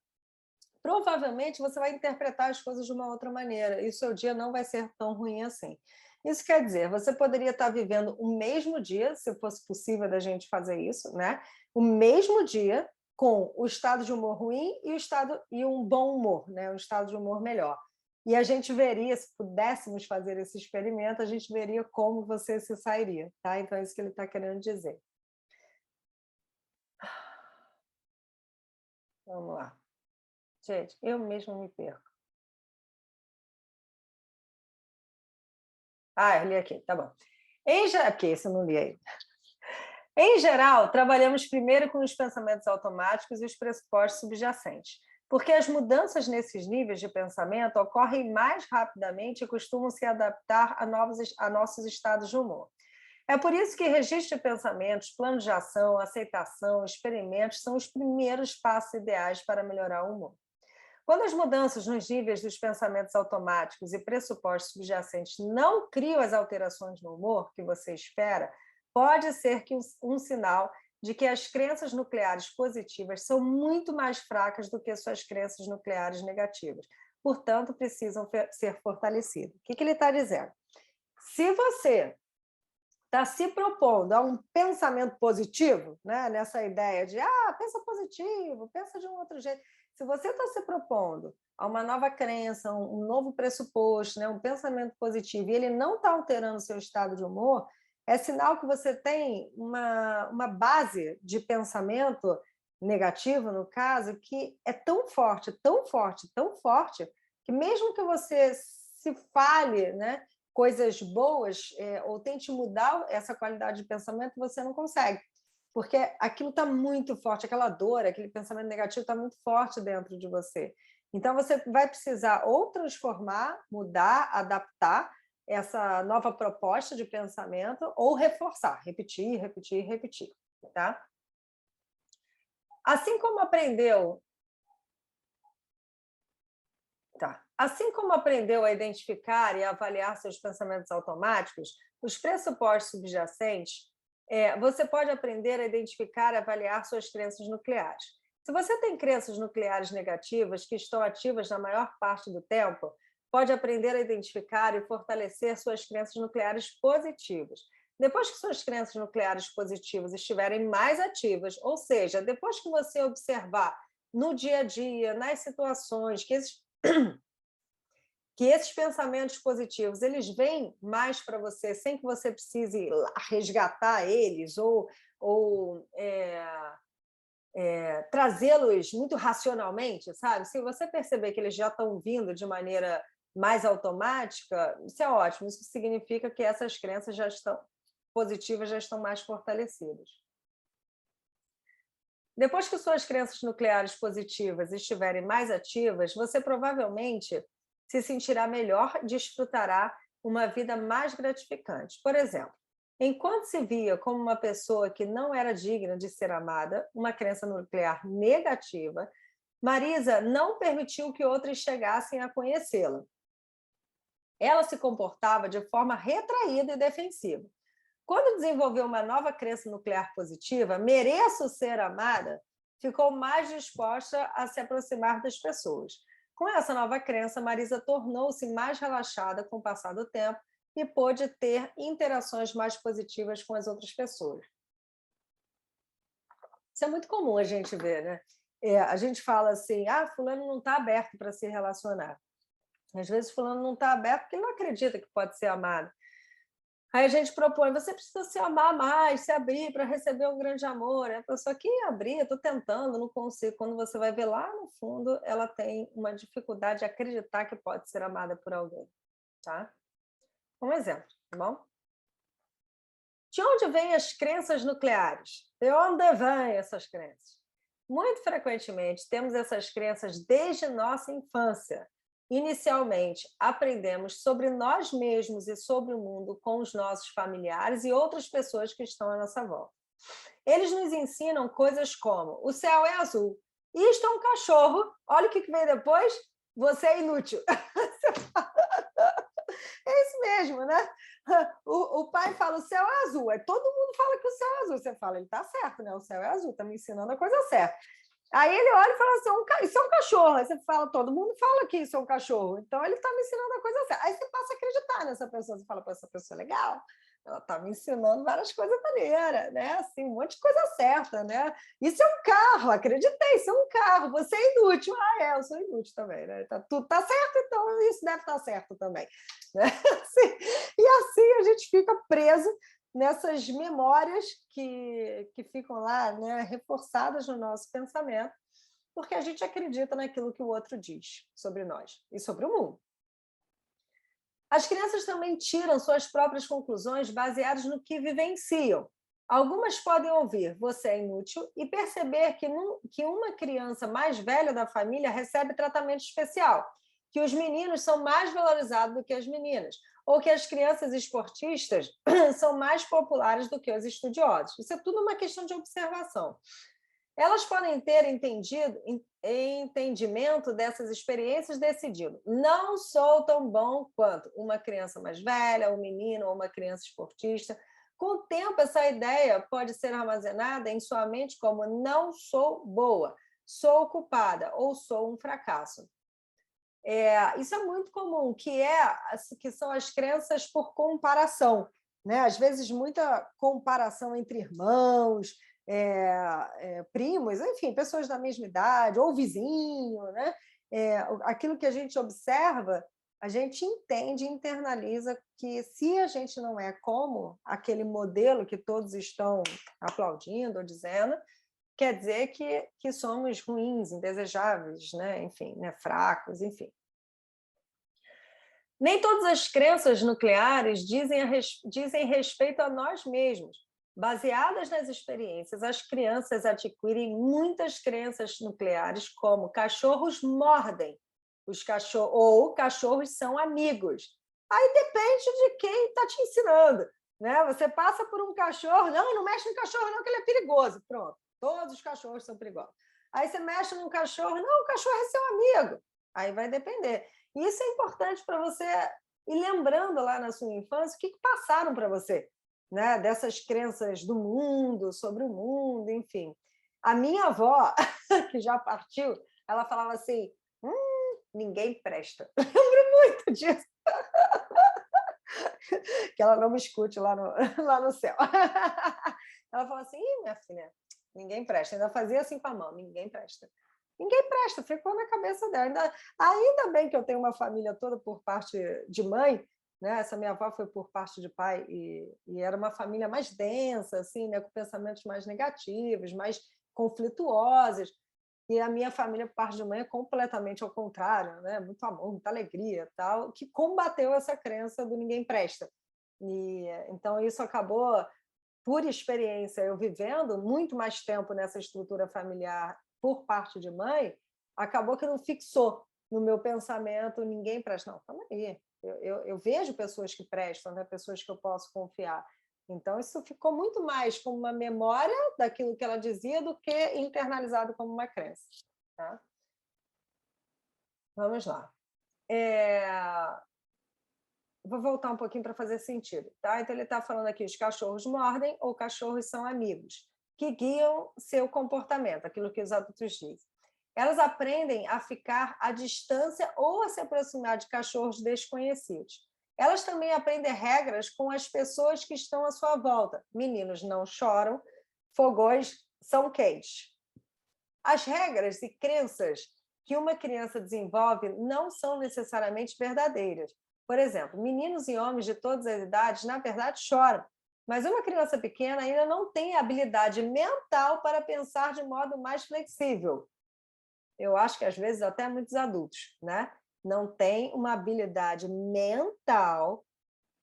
provavelmente você vai interpretar as coisas de uma outra maneira e o seu dia não vai ser tão ruim assim. Isso quer dizer, você poderia estar vivendo o mesmo dia, se fosse possível da gente fazer isso, né? O mesmo dia com o estado de humor ruim e um bom humor, né? Um estado de humor melhor. E a gente veria, se pudéssemos fazer esse experimento, a gente veria como você se sairia, tá? Então é isso que ele está querendo dizer. Vamos lá. Gente, eu mesmo me perco. Eu li aqui, tá bom. Aqui, esse eu não li aí. Em geral, trabalhamos primeiro com os pensamentos automáticos e os pressupostos subjacentes, porque as mudanças nesses níveis de pensamento ocorrem mais rapidamente e costumam se adaptar a nossos estados de humor. É por isso que registro de pensamentos, planos de ação, aceitação, experimentos são os primeiros passos ideais para melhorar o humor. Quando as mudanças nos níveis dos pensamentos automáticos e pressupostos subjacentes não criam as alterações no humor que você espera, pode ser que um sinal de que as crenças nucleares positivas são muito mais fracas do que suas crenças nucleares negativas. Portanto, precisam ser fortalecidas. O que ele está dizendo? Se você está se propondo a um pensamento positivo, né? Nessa ideia de pensa positivo, pensa de um outro jeito. Se você está se propondo a uma nova crença, um novo pressuposto, né? Um pensamento positivo, e ele não está alterando o seu estado de humor, é sinal que você tem uma base de pensamento negativo, no caso, que é tão forte, tão forte, tão forte, que mesmo que você se fale, né? Coisas boas, ou tente mudar essa qualidade de pensamento, você não consegue, porque aquilo está muito forte, aquela dor, aquele pensamento negativo está muito forte dentro de você. Então, você vai precisar ou transformar, mudar, adaptar essa nova proposta de pensamento, ou reforçar, repetir, repetir, repetir. Tá? Assim como aprendeu Assim como aprendeu a identificar e avaliar seus pensamentos automáticos, os pressupostos subjacentes, você pode aprender a identificar e avaliar suas crenças nucleares. Se você tem crenças nucleares negativas que estão ativas na maior parte do tempo, pode aprender a identificar e fortalecer suas crenças nucleares positivas. Depois que suas crenças nucleares positivas estiverem mais ativas, ou seja, depois que você observar no dia a dia, nas situações, que esses pensamentos positivos eles vêm mais para você sem que você precise resgatar eles ou trazê-los muito racionalmente, sabe? Se você perceber que eles já estão vindo de maneira mais automática, isso é ótimo. Isso significa que essas crenças já estão positivas, já estão mais fortalecidas. Depois que suas crenças nucleares positivas estiverem mais ativas, você provavelmente se sentirá melhor, desfrutará uma vida mais gratificante. Por exemplo, enquanto se via como uma pessoa que não era digna de ser amada, uma crença nuclear negativa, Marisa não permitiu que outros chegassem a conhecê-la. Ela se comportava de forma retraída e defensiva. Quando desenvolveu uma nova crença nuclear positiva, mereço ser amada, ficou mais disposta a se aproximar das pessoas. Com essa nova crença, Marisa tornou-se mais relaxada com o passar do tempo e pôde ter interações mais positivas com as outras pessoas. Isso é muito comum a gente ver, né? A gente fala assim, fulano não está aberto para se relacionar. Às vezes fulano não está aberto porque ele não acredita que pode ser amado. Aí a gente propõe, você precisa se amar mais, se abrir para receber um grande amor. A pessoa que abrir, estou tentando, não consigo. Quando você vai ver lá no fundo, ela tem uma dificuldade de acreditar que pode ser amada por alguém. Tá? Um exemplo, tá bom? De onde vêm as crenças nucleares? De onde vêm essas crenças? Muito frequentemente, temos essas crenças desde nossa infância. Inicialmente, aprendemos sobre nós mesmos e sobre o mundo com os nossos familiares e outras pessoas que estão à nossa volta. Eles nos ensinam coisas como: o céu é azul, isto é um cachorro, olha o que vem depois, você é inútil. É isso mesmo, né? O pai fala: o céu é azul, aí todo mundo fala que o céu é azul. Você fala: ele está certo, né? O céu é azul, está me ensinando a coisa certa. Aí ele olha e fala assim: isso é um cachorro. Aí você fala: todo mundo fala que isso é um cachorro, então ele está me ensinando a coisa certa. Aí você passa a acreditar nessa pessoa, você fala: pô, essa pessoa é legal, ela está me ensinando várias coisas maneiras, né? Assim, um monte de coisa certa, né? Isso é um carro, acreditei, isso é um carro, você é inútil. Eu sou inútil também, né? Tudo está certo, então isso deve estar certo também. Né? E assim a gente fica preso nessas memórias que ficam lá, né, reforçadas no nosso pensamento, porque a gente acredita naquilo que o outro diz sobre nós e sobre o mundo. As crianças também tiram suas próprias conclusões baseadas no que vivenciam. Algumas podem ouvir "você é inútil" e perceber que uma criança mais velha da família recebe tratamento especial, que os meninos são mais valorizados do que as meninas, ou que as crianças esportistas são mais populares do que os estudiosos. Isso é tudo uma questão de observação. Elas podem ter entendimento dessas experiências decidindo: não sou tão bom quanto uma criança mais velha, um menino ou uma criança esportista. Com o tempo, essa ideia pode ser armazenada em sua mente como: não sou boa, sou culpada ou sou um fracasso. Isso é muito comum, que são as crenças por comparação, né? Às vezes, muita comparação entre irmãos, primos, enfim, pessoas da mesma idade, ou vizinho, né? Aquilo que a gente observa, a gente entende, internaliza que se a gente não é como aquele modelo que todos estão aplaudindo ou dizendo, quer dizer que somos ruins, indesejáveis, né? Enfim, né? Fracos, enfim. Nem todas as crenças nucleares dizem respeito a nós mesmos. Baseadas nas experiências, as crianças adquirem muitas crenças nucleares, como cachorros mordem, ou cachorros são amigos. Aí depende de quem está te ensinando, né? Você passa por um cachorro, não mexe no cachorro não, que ele é perigoso. Pronto, todos os cachorros são perigosos. Aí você mexe num cachorro, não, o cachorro é seu amigo. Aí vai depender. E isso é importante para você ir lembrando lá na sua infância o que passaram para você, né? Dessas crenças do mundo, sobre o mundo, enfim. A minha avó, que já partiu, ela falava assim: ninguém presta. Eu lembro muito disso. Que ela não me escute lá no céu. Ela falou assim: minha filha, ninguém presta. Ainda fazia assim com a mão: ninguém presta. Ninguém presta, ficou na cabeça dela. Ainda bem que eu tenho uma família toda por parte de mãe, né? Essa minha avó foi por parte de pai e era uma família mais densa, assim, né? Com pensamentos mais negativos, mais conflituosos. E a minha família, por parte de mãe, é completamente ao contrário, né? Muito amor, muita alegria, tal, que combateu essa crença do ninguém presta. E então isso acabou, por experiência, eu vivendo muito mais tempo nessa estrutura familiar por parte de mãe, acabou que não fixou no meu pensamento ninguém presta. Não, calma aí, eu vejo pessoas que prestam, né? Pessoas que eu posso confiar. Então, isso ficou muito mais como uma memória daquilo que ela dizia do que internalizado como uma crença. Tá? Vamos lá. Vou voltar um pouquinho para fazer sentido. Tá? Então, ele está falando aqui: os cachorros mordem ou cachorros são amigos, que guiam seu comportamento, aquilo que os adultos dizem. Elas aprendem a ficar à distância ou a se aproximar de cachorros desconhecidos. Elas também aprendem regras com as pessoas que estão à sua volta. Meninos não choram, fogões são quentes. As regras e crenças que uma criança desenvolve não são necessariamente verdadeiras. Por exemplo, meninos e homens de todas as idades, na verdade, choram. Mas uma criança pequena ainda não tem a habilidade mental para pensar de modo mais flexível. Eu acho que, às vezes, até muitos adultos, né? Não tem uma habilidade mental,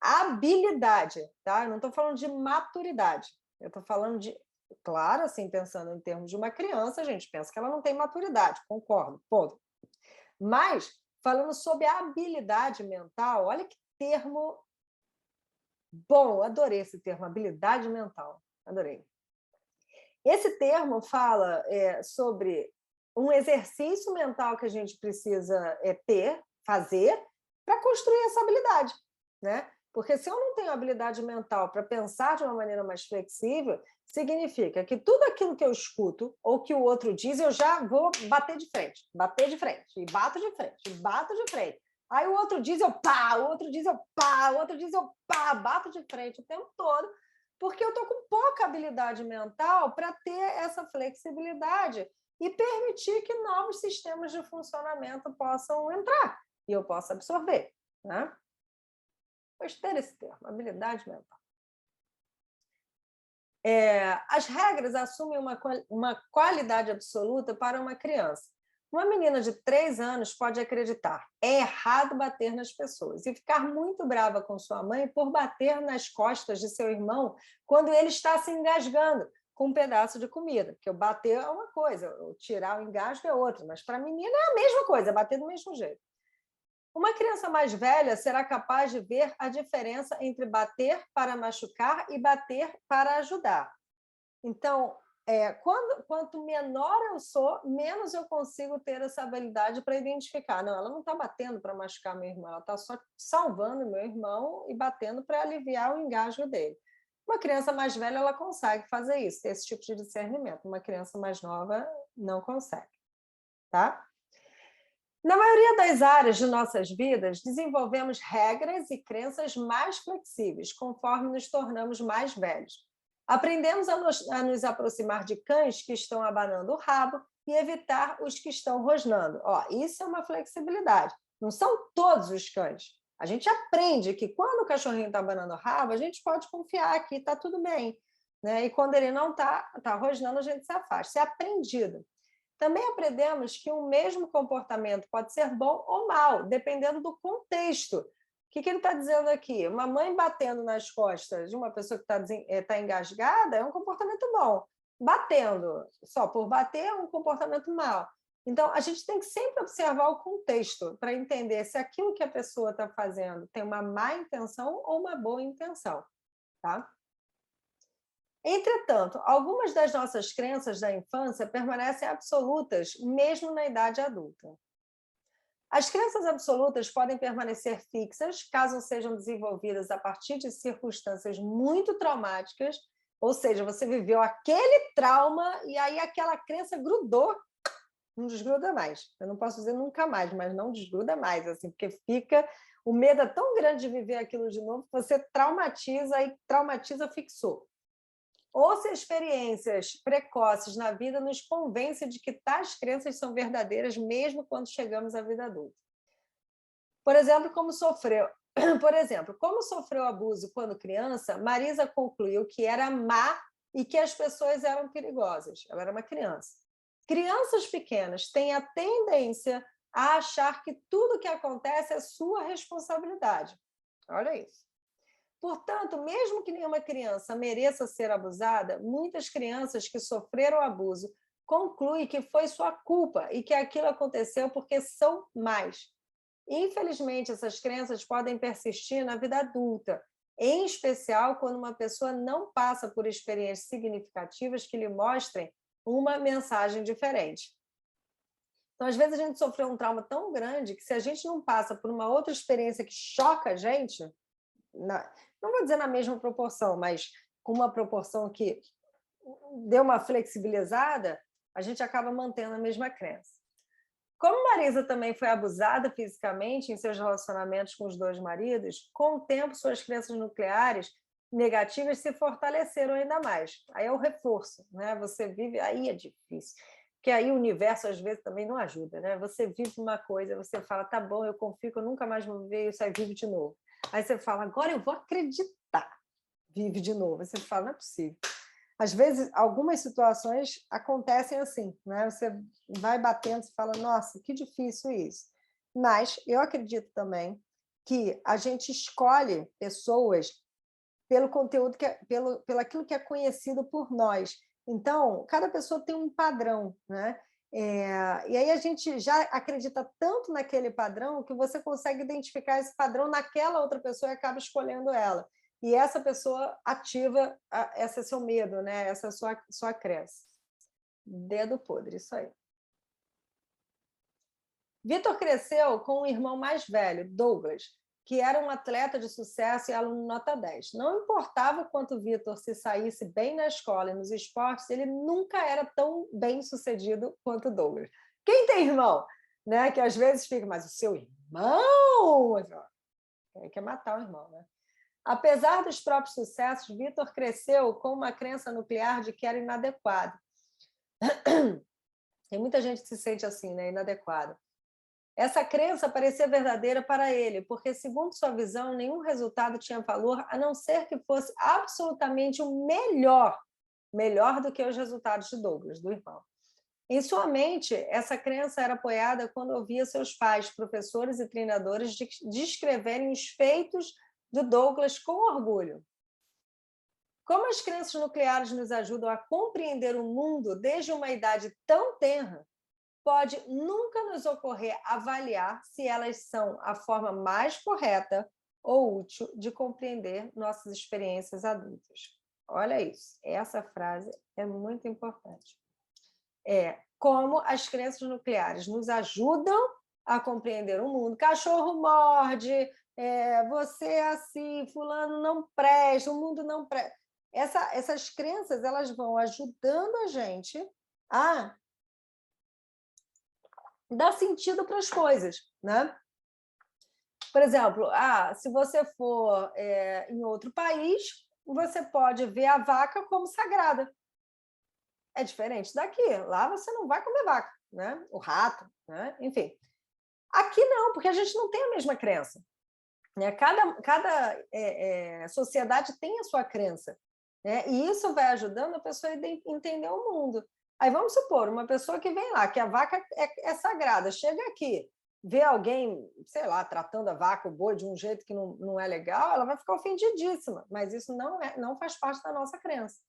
habilidade, tá? Eu não estou falando de maturidade, eu estou falando de, claro, assim, pensando em termos de uma criança, a gente pensa que ela não tem maturidade, concordo, ponto. Mas, falando sobre a habilidade mental, olha que termo bom, adorei esse termo, habilidade mental, adorei. Esse termo fala sobre um exercício mental que a gente precisa fazer para construir essa habilidade, né? Porque se eu não tenho habilidade mental para pensar de uma maneira mais flexível, significa que tudo aquilo que eu escuto ou que o outro diz, eu já vou bater de frente, e bato de frente, e bato de frente. Aí o outro diz, eu pá, o outro diz, eu pá, o outro diz, eu pá, bato de frente o tempo todo, porque eu estou com pouca habilidade mental para ter essa flexibilidade e permitir que novos sistemas de funcionamento possam entrar e eu possa absorver, né? Gostei desse termo, habilidade mental. As regras assumem uma qualidade absoluta para uma criança. Uma menina de 3 anos pode acreditar: é errado bater nas pessoas, e ficar muito brava com sua mãe por bater nas costas de seu irmão quando ele está se engasgando com um pedaço de comida. Porque eu bater é uma coisa, tirar o engasgo é outra, mas para a menina é a mesma coisa, é bater do mesmo jeito. Uma criança mais velha será capaz de ver a diferença entre bater para machucar e bater para ajudar. Então, quanto menor eu sou, menos eu consigo ter essa habilidade para identificar. Não, ela não está batendo para machucar meu irmão, ela está só salvando meu irmão e batendo para aliviar o engasgo dele. Uma criança mais velha, ela consegue fazer isso, ter esse tipo de discernimento. Uma criança mais nova não consegue, tá? Na maioria das áreas de nossas vidas, desenvolvemos regras e crenças mais flexíveis, conforme nos tornamos mais velhos. Aprendemos a nos aproximar de cães que estão abanando o rabo e evitar os que estão rosnando. Ó, isso é uma flexibilidade. Não são todos os cães. A gente aprende que quando o cachorrinho está abanando o rabo, a gente pode confiar que está tudo bem. Né? E quando ele não está rosnando, a gente se afasta. Isso é aprendido. Também aprendemos que um mesmo comportamento pode ser bom ou mal, dependendo do contexto. O que ele está dizendo aqui? Uma mãe batendo nas costas de uma pessoa que está engasgada é um comportamento bom. Batendo só por bater é um comportamento mau. Então, a gente tem que sempre observar o contexto para entender se aquilo que a pessoa está fazendo tem uma má intenção ou uma boa intenção. Tá? Entretanto, algumas das nossas crenças da infância permanecem absolutas, mesmo na idade adulta. As crenças absolutas podem permanecer fixas caso sejam desenvolvidas a partir de circunstâncias muito traumáticas, ou seja, você viveu aquele trauma e aí aquela crença grudou, não desgruda mais. Eu não posso dizer nunca mais, mas não desgruda mais, assim, porque fica... O medo é tão grande de viver aquilo de novo que você traumatiza e traumatiza, fixou. Ou se experiências precoces na vida nos convencem de que tais crenças são verdadeiras mesmo quando chegamos à vida adulta. Por exemplo, como sofreu abuso quando criança, Marisa concluiu que era má e que as pessoas eram perigosas. Ela era uma criança. Crianças pequenas têm a tendência a achar que tudo que acontece é sua responsabilidade. Olha isso. Portanto, mesmo que nenhuma criança mereça ser abusada, muitas crianças que sofreram abuso concluem que foi sua culpa e que aquilo aconteceu porque são más. Infelizmente, essas crenças podem persistir na vida adulta, em especial quando uma pessoa não passa por experiências significativas que lhe mostrem uma mensagem diferente. Então, às vezes, a gente sofreu um trauma tão grande que se a gente não passa por uma outra experiência que choca a gente, não vou dizer na mesma proporção, mas com uma proporção que deu uma flexibilizada, a gente acaba mantendo a mesma crença. Como Marisa também foi abusada fisicamente em seus relacionamentos com os dois maridos, com o tempo suas crenças nucleares negativas se fortaleceram ainda mais. Aí é o reforço, né? Você vive, aí é difícil, porque aí o universo às vezes também não ajuda, né? Você vive uma coisa, você fala, tá bom, eu confio que eu nunca mais vou viver isso, aí vive de novo. Aí você fala, agora eu vou acreditar, vive de novo. Aí você fala, não é possível. Às vezes, algumas situações acontecem assim, né? Você vai batendo e fala, nossa, que difícil isso. Mas eu acredito também que a gente escolhe pessoas pelo conteúdo, pelo aquilo que é conhecido por nós. Então, cada pessoa tem um padrão, né? E aí a gente já acredita tanto naquele padrão que você consegue identificar esse padrão naquela outra pessoa e acaba escolhendo ela. E essa pessoa ativa esse seu medo, né? Essa sua crença. Dedo podre, isso aí. Vitor cresceu com um irmão mais velho, Douglas, que era um atleta de sucesso e aluno nota 10. Não importava quanto Vitor se saísse bem na escola e nos esportes, ele nunca era tão bem sucedido quanto Douglas. Quem tem irmão? Né? Que às vezes fica, mas o seu irmão... Quer matar o irmão, né? Apesar dos próprios sucessos, Vitor cresceu com uma crença nuclear de que era inadequado. Tem muita gente que se sente assim, né? Inadequado. Essa crença parecia verdadeira para ele, porque, segundo sua visão, nenhum resultado tinha valor a não ser que fosse absolutamente o melhor do que os resultados de Douglas, do irmão. Em sua mente, essa crença era apoiada quando ouvia seus pais, professores e treinadores descreverem os feitos de Douglas com orgulho. Como as crenças nucleares nos ajudam a compreender o mundo desde uma idade tão tenra, pode nunca nos ocorrer avaliar se elas são a forma mais correta ou útil de compreender nossas experiências adultas. Olha isso, essa frase é muito importante. Como as crenças nucleares nos ajudam a compreender o mundo. Cachorro morde, você é assim, fulano não presta, o mundo não presta. Essas crenças, elas vão ajudando a gente a dar sentido para as coisas, né? Por exemplo, se você for em outro país, você pode ver a vaca como sagrada. É diferente daqui. Lá você não vai comer vaca, né? O rato, né? Enfim. Aqui não, porque a gente não tem a mesma crença. Né? Cada sociedade tem a sua crença. Né? E isso vai ajudando a pessoa a entender o mundo. Aí vamos supor, uma pessoa que vem lá, que a vaca é sagrada, chega aqui, vê alguém, sei lá, tratando a vaca, o boi, de um jeito que não é legal, ela vai ficar ofendidíssima, mas isso não faz parte da nossa crença.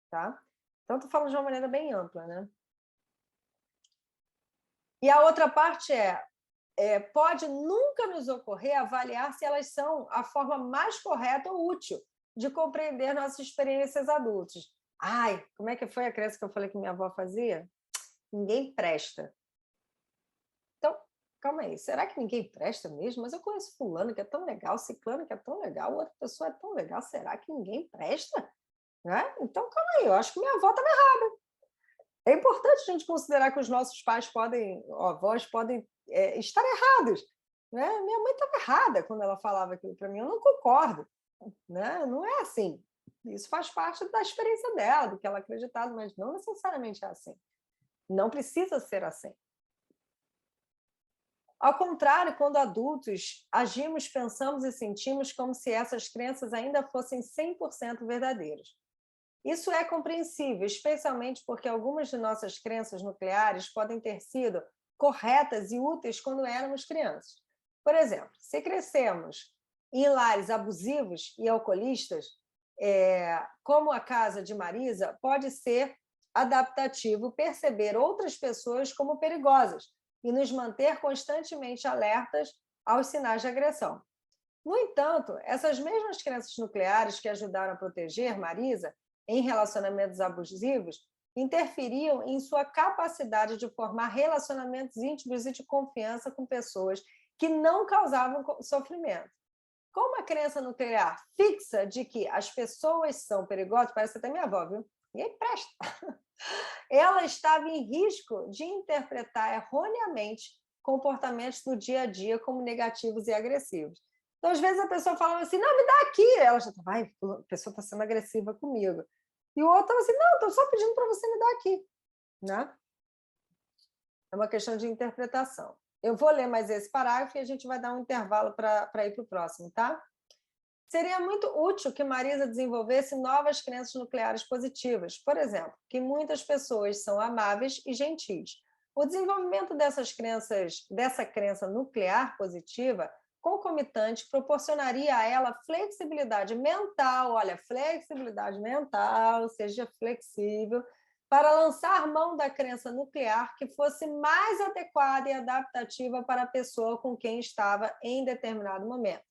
Tá? Então, estou falando de uma maneira bem ampla. Né? E a outra parte pode nunca nos ocorrer avaliar se elas são a forma mais correta ou útil de compreender nossas experiências adultas. Ai, como é que foi a crença que eu falei que minha avó fazia? Ninguém presta. Então, calma aí, será que ninguém presta mesmo? Mas eu conheço fulano que é tão legal, ciclano que é tão legal, outra pessoa é tão legal, será que ninguém presta? Né? Então, calma aí, eu acho que minha avó estava errada. É importante a gente considerar que os nossos pais podem, avós podem estar errados. Né? Minha mãe estava errada quando ela falava aquilo para mim, eu não concordo. Né? Não é assim. Isso faz parte da experiência dela, do que ela acreditava, mas não necessariamente é assim. Não precisa ser assim. Ao contrário, quando adultos, agimos, pensamos e sentimos como se essas crenças ainda fossem 100% verdadeiras. Isso é compreensível, especialmente porque algumas de nossas crenças nucleares podem ter sido corretas e úteis quando éramos crianças. Por exemplo, se crescemos em lares abusivos e alcoolistas, como a casa de Marisa, pode ser adaptativo perceber outras pessoas como perigosas e nos manter constantemente alertas aos sinais de agressão. No entanto, essas mesmas crenças nucleares que ajudaram a proteger Marisa em relacionamentos abusivos interferiam em sua capacidade de formar relacionamentos íntimos e de confiança com pessoas que não causavam sofrimento. Com uma crença nuclear fixa de que as pessoas são perigosas, parece até minha avó, viu? Ninguém presta. Ela estava em risco de interpretar erroneamente comportamentos do dia a dia como negativos e agressivos. Então, às vezes, a pessoa falava assim, não, me dá aqui. Ela já estava, a pessoa está sendo agressiva comigo. E o outro estava assim, não, estou só pedindo para você me dar aqui. Né? É uma questão de interpretação. Eu vou ler mais esse parágrafo e a gente vai dar um intervalo para ir para o próximo, tá? Seria muito útil que Marisa desenvolvesse novas crenças nucleares positivas, por exemplo, que muitas pessoas são amáveis e gentis. O desenvolvimento dessa crença nuclear positiva, concomitante, proporcionaria a ela flexibilidade mental, olha, flexibilidade mental, seja flexível, para lançar mão da crença nuclear que fosse mais adequada e adaptativa para a pessoa com quem estava em determinado momento.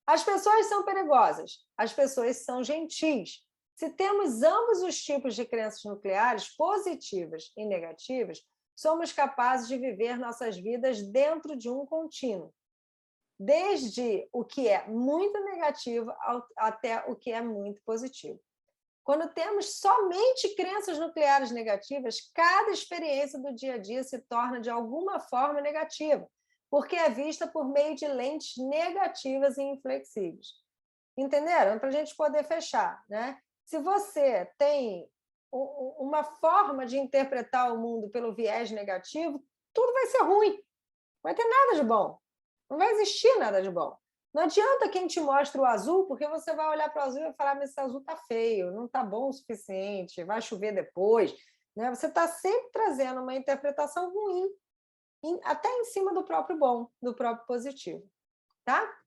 As pessoas são perigosas, as pessoas são gentis. Se temos ambos os tipos de crenças nucleares, positivas e negativas, somos capazes de viver nossas vidas dentro de um contínuo, desde o que é muito negativo até o que é muito positivo. Quando temos somente crenças nucleares negativas, cada experiência do dia a dia se torna de alguma forma negativa, porque é vista por meio de lentes negativas e inflexíveis. Entenderam? Para a gente poder fechar. Né? Se você tem uma forma de interpretar o mundo pelo viés negativo, tudo vai ser ruim. Não vai ter nada de bom. Não vai existir nada de bom. Não adianta quem te mostra o azul, porque você vai olhar para o azul e vai falar, mas esse azul está feio, não está bom o suficiente, vai chover depois. Né? Você está sempre trazendo uma interpretação ruim, até em cima do próprio bom, do próprio positivo. Tá?